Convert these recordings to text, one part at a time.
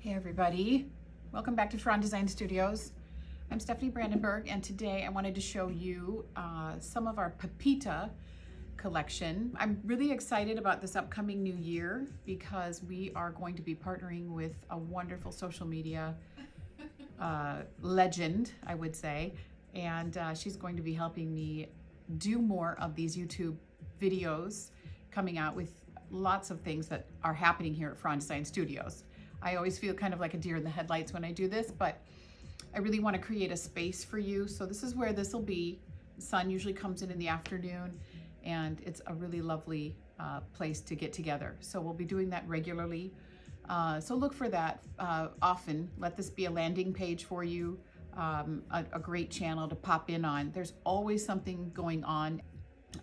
Hey everybody, welcome back to Fran Design Studios. I'm Stephanie Brandenburg, and today I wanted to show you some of our Pepita collection. I'm really excited about this upcoming new year because we are going to be partnering with a wonderful social media legend, I would say, and she's going to be helping me do more of these YouTube videos, coming out with lots of things that are happening here at Fran Design Studios. I always feel kind of like a deer in the headlights when I do this, but I really want to create a space for you. So this is where this will be. The sun usually comes in the afternoon, and it's a really lovely place to get together. So we'll be doing that regularly. So look for that often. Let this be a landing page for you, a great channel to pop in on. There's always something going on.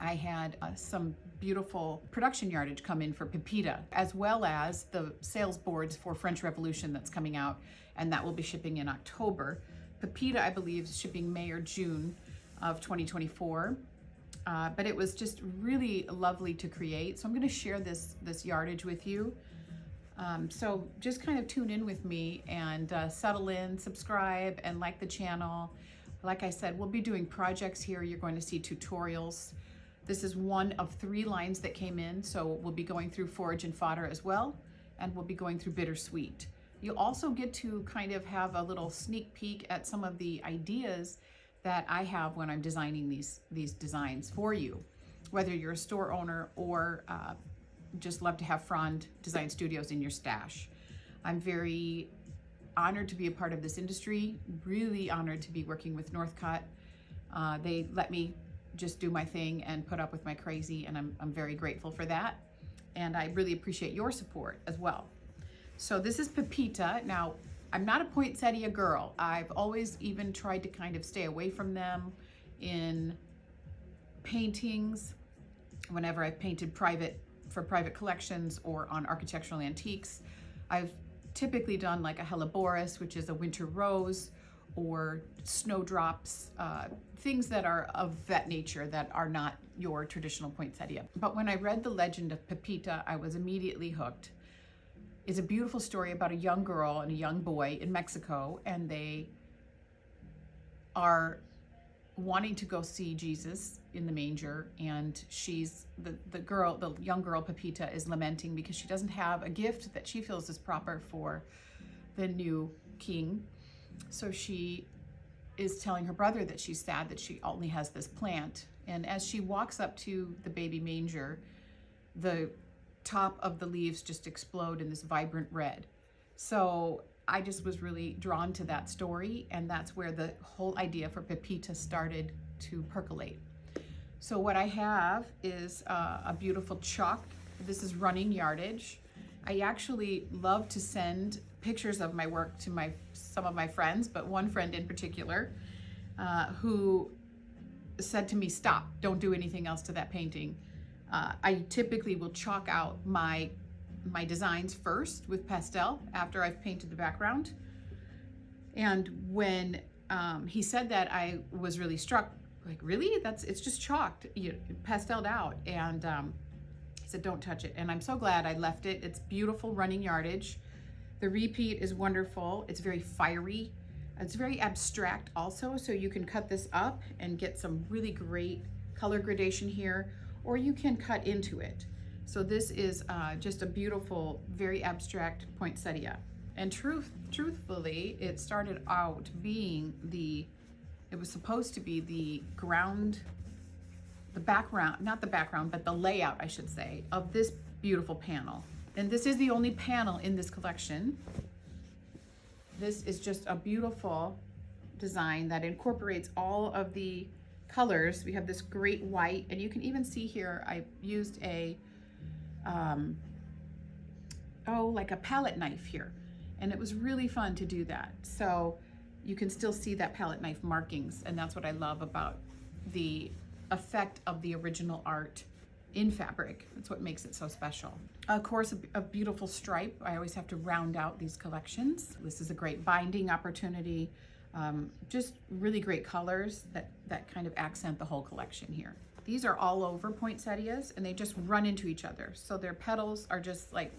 I had some beautiful production yardage come in for Pepita, as well as the sales boards for French Revolution that's coming out, and that will be shipping in October. Pepita, I believe, is shipping May or June of 2024, but it was just really lovely to create. So I'm going to share this yardage with you. So just kind of tune in with me and settle in, subscribe, and like the channel. Like I said, we'll be doing projects here. You're going to see tutorials. This is one of 3 lines that came in, so we'll be going through Forage and Fodder as well, and we'll be going through Bittersweet. You'll also get to kind of have a little sneak peek at some of the ideas that I have when I'm designing these designs for you, whether you're a store owner or just love to have Fran Design Studios in your stash. I'm very honored to be a part of this industry, really honored to be working with Northcott. They let me just do my thing and put up with my crazy, and I'm very grateful for that. And I really appreciate your support as well. So this is Pepita. Now, I'm not a poinsettia girl. I've always even tried to kind of stay away from them in paintings whenever I've painted for private collections or on architectural antiques. I've typically done like a helleborus, which is a winter rose, or snowdrops, things that are of that nature that are not your traditional poinsettia. But when I read the legend of Pepita, I was immediately hooked. It's a beautiful story about a young girl and a young boy in Mexico, and they are wanting to go see Jesus in the manger, and she's the young girl Pepita is lamenting because she doesn't have a gift that she feels is proper for the new king. So she is telling her brother that she's sad that she only has this plant. And as she walks up to the baby manger, the top of the leaves just explode in this vibrant red. So I just was really drawn to that story, and that's where the whole idea for Pepita started to percolate. So what I have is a beautiful chalk. This is running yardage. I actually love to send pictures of my work to some of my friends, but one friend in particular who said to me, stop, don't do anything else to that painting. I typically will chalk out my designs first with pastel after I've painted the background. And when he said that, I was really struck, like, really? It's just chalked, pasteled out. And he said, don't touch it. And I'm so glad I left it. It's beautiful running yardage. The repeat is wonderful. It's very fiery. It's very abstract also, so you can cut this up and get some really great color gradation here, or you can cut into it. So this is just a beautiful, very abstract poinsettia. And truthfully, it started out being it was supposed to be the background, not the background, but the layout, I should say, of this beautiful panel. And this is the only panel in this collection. This is just a beautiful design that incorporates all of the colors. We have this great white, and you can even see here I used like a palette knife here, and it was really fun to do that. So you can still see that palette knife markings, and that's what I love about the effect of the original art in fabric. That's what makes it so special. Of course, a beautiful stripe. I always have to round out these collections. This is a great binding opportunity. Just really great colors that kind of accent the whole collection here. These are all over poinsettias, and they just run into each other. So their petals are just like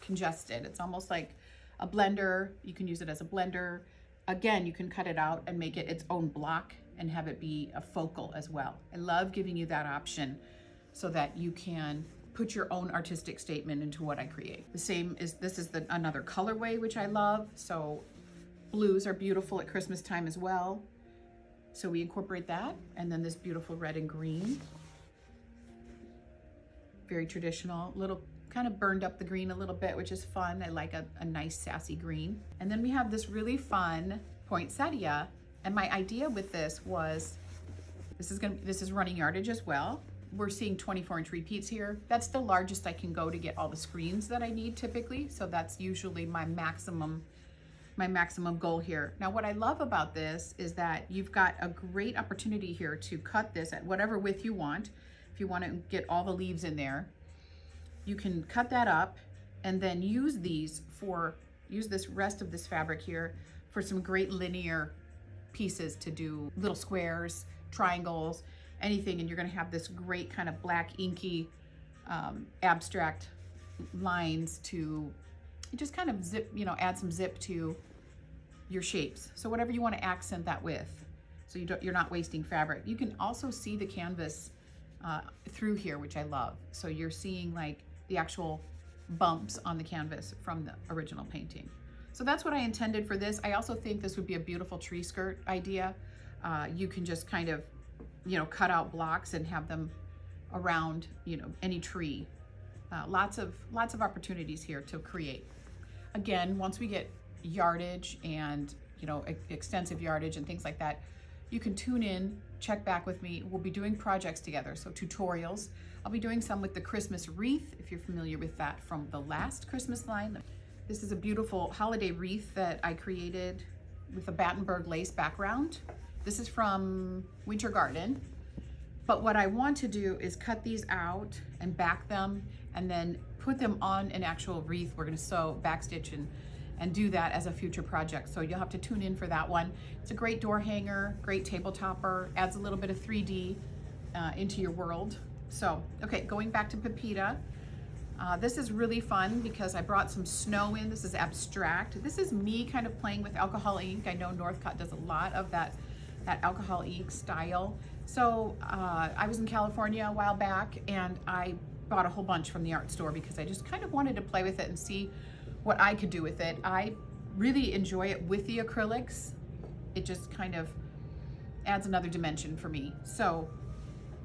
congested. It's almost like a blender. You can use it as a blender. Again, you can cut it out and make it its own block and have it be a focal as well. I love giving you that option so that you can put your own artistic statement into what I create. This is another colorway, which I love. So blues are beautiful at Christmas time as well. So we incorporate that. And then this beautiful red and green. Very traditional, little kind of burned up the green a little bit, which is fun. I like a nice sassy green. And then we have this really fun poinsettia. And my idea with this was, this is running yardage as well. We're seeing 24-inch repeats here. That's the largest I can go to get all the screens that I need typically. So that's usually my maximum goal here. Now, what I love about this is that you've got a great opportunity here to cut this at whatever width you want. If you want to get all the leaves in there, you can cut that up and then use this rest of this fabric here for some great linear pieces to do little squares, triangles, anything, and you're going to have this great kind of black inky abstract lines to just kind of zip, add some zip to your shapes. So whatever you want to accent that with, so you're not wasting fabric. You can also see the canvas through here, which I love. So you're seeing like the actual bumps on the canvas from the original painting. So that's what I intended for this. I also think this would be a beautiful tree skirt idea. You can just kind of, cut out blocks and have them around, any tree. Lots of opportunities here to create. Again, once we get yardage and, extensive yardage and things like that, you can tune in, check back with me. We'll be doing projects together, so tutorials. I'll be doing some with the Christmas wreath, if you're familiar with that from the last Christmas line. This is a beautiful holiday wreath that I created with a Battenberg lace background. This is from Winter Garden. But what I want to do is cut these out and back them and then put them on an actual wreath. We're gonna sew, backstitch, and do that as a future project. So you'll have to tune in for that one. It's a great door hanger, great table topper, adds a little bit of 3D into your world. So, okay, going back to Pepita. This is really fun because I brought some snow in. This is abstract. This is me kind of playing with alcohol ink. I know Northcott does a lot of that alcohol ink style. So I was in California a while back and I bought a whole bunch from the art store because I just kind of wanted to play with it and see what I could do with it. I really enjoy it with the acrylics. It just kind of adds another dimension for me. So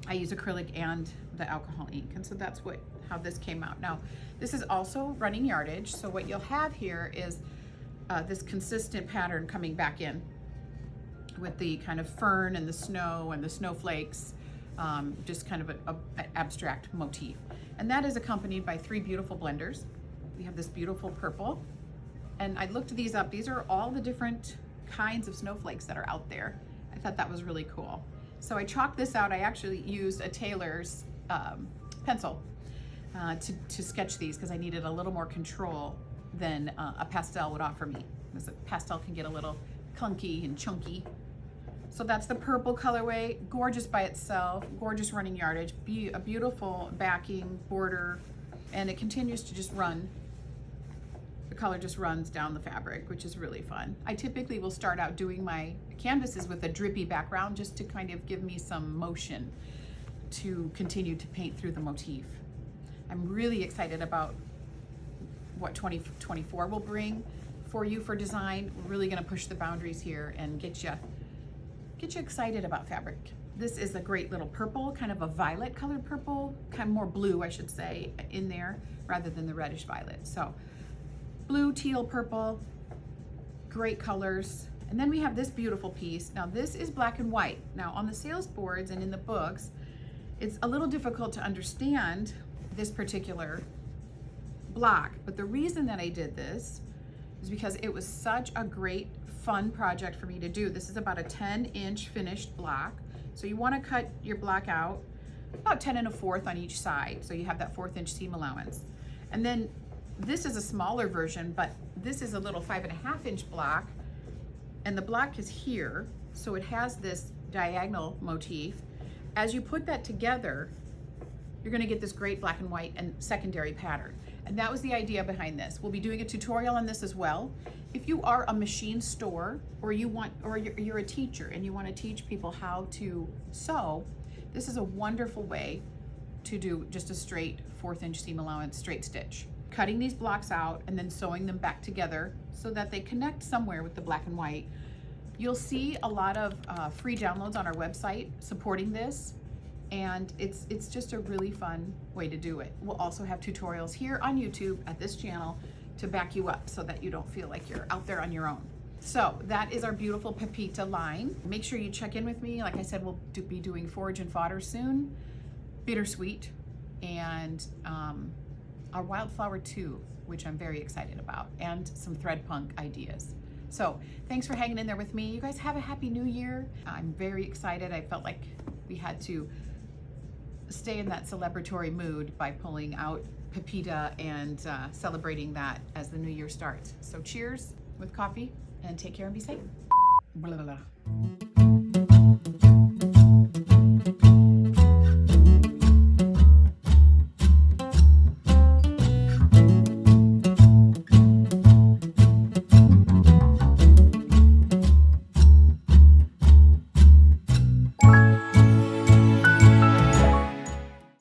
I use acrylic and the alcohol ink. And so that's how this came out. Now, this is also running yardage. So what you'll have here is this consistent pattern coming back in with the kind of fern and the snow and the snowflakes, just kind of an abstract motif. And that is accompanied by 3 beautiful blenders. We have this beautiful purple. And I looked these up. These are all the different kinds of snowflakes that are out there. I thought that was really cool. So I chalked this out. I actually used a tailor's pencil to sketch these because I needed a little more control than a pastel would offer me. Because a pastel can get a little clunky and chunky. So that's the purple colorway, gorgeous by itself, gorgeous running yardage, a beautiful backing border, and it continues to just run. The color just runs down the fabric, which is really fun. I typically will start out doing my canvases with a drippy background just to kind of give me some motion to continue to paint through the motif. I'm really excited about what 2024 will bring for you for design. We're really gonna push the boundaries here and get you excited about fabric. This is a great little purple, kind of a violet colored purple, kind of more blue, I should say, in there rather than the reddish violet. So blue, teal, purple, great colors. And then we have this beautiful piece. Now this is black and white. Now on the sales boards and in the books, it's a little difficult to understand this particular block. But the reason that I did this is because it was such a great, fun project for me to do. This is about a 10-inch finished block. So you want to cut your block out about 10 1/4 on each side. So you have that 1/4 inch seam allowance. And then this is a smaller version, but this is a little 5 1/2 inch block. And the block is here. So it has this diagonal motif. As you put that together, you're going to get this great black and white and secondary pattern. And that was the idea behind this. We'll be doing a tutorial on this as well. If you are a machine store or you're a teacher and you want to teach people how to sew, this is a wonderful way to do just a straight 1/4 inch seam allowance straight stitch. Cutting these blocks out and then sewing them back together so that they connect somewhere with the black and white. You'll see a lot of free downloads on our website supporting this, and it's just a really fun way to do it. We'll also have tutorials here on YouTube at this channel to back you up so that you don't feel like you're out there on your own. So that is our beautiful Pepita line. Make sure you check in with me. Like I said, we'll be doing forage and fodder soon, bittersweet, and our wildflower too, which I'm very excited about, and some thread punk ideas. So thanks for hanging in there with me. You guys have a happy new year. I'm very excited. I felt like we had to stay in that celebratory mood by pulling out Pepita and celebrating that as the new year starts. So cheers with coffee and take care and be safe. Blah, blah, blah.